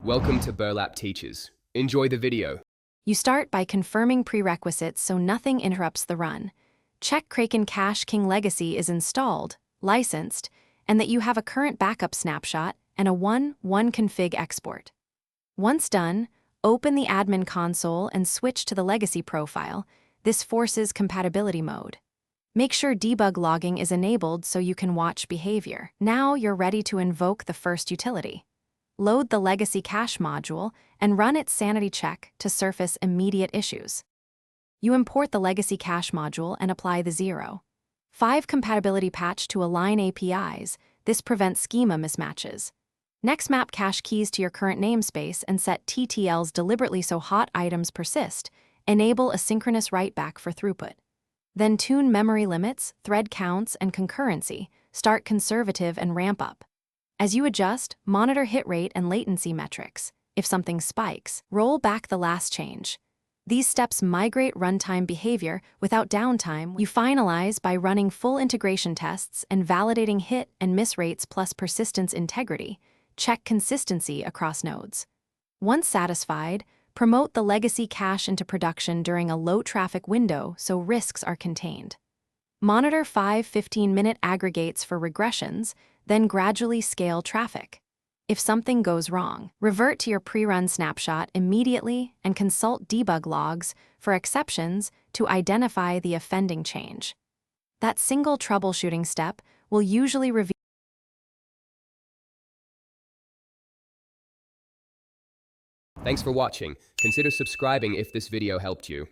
Welcome to Burlap Teachers. Enjoy the video. You start by confirming prerequisites so nothing interrupts the run. Check Kraken Cache King Legacy is installed, licensed, and that you have a current backup snapshot and a 1.1 config export. Once done, open the admin console and switch to the legacy profile. This forces compatibility mode. Make sure debug logging is enabled so you can watch behavior. Now you're ready to invoke the first utility. Load the legacy cache module and run its sanity check to surface immediate issues. You import the legacy cache module and apply the 0.5 compatibility patch to align APIs. This prevents schema mismatches. Next, map cache keys to your current namespace and set TTLs deliberately so hot items persist. Enable asynchronous write-back for throughput. Then tune memory limits, thread counts, and concurrency. Start conservative and ramp up. As you adjust, monitor hit rate and latency metrics. If something spikes, roll back the last change. These steps migrate runtime behavior without downtime. You finalize by running full integration tests and validating hit and miss rates plus persistence integrity. Check consistency across nodes. Once satisfied, promote the legacy cache into production during a low-traffic window so risks are contained. Monitor 5 15-minute aggregates for regressions, then gradually scale traffic. If something goes wrong, revert to your pre-run snapshot immediately and consult debug logs for exceptions to identify the offending change. That single troubleshooting step will usually reveal. Thanks for watching. Consider subscribing if this video helped you.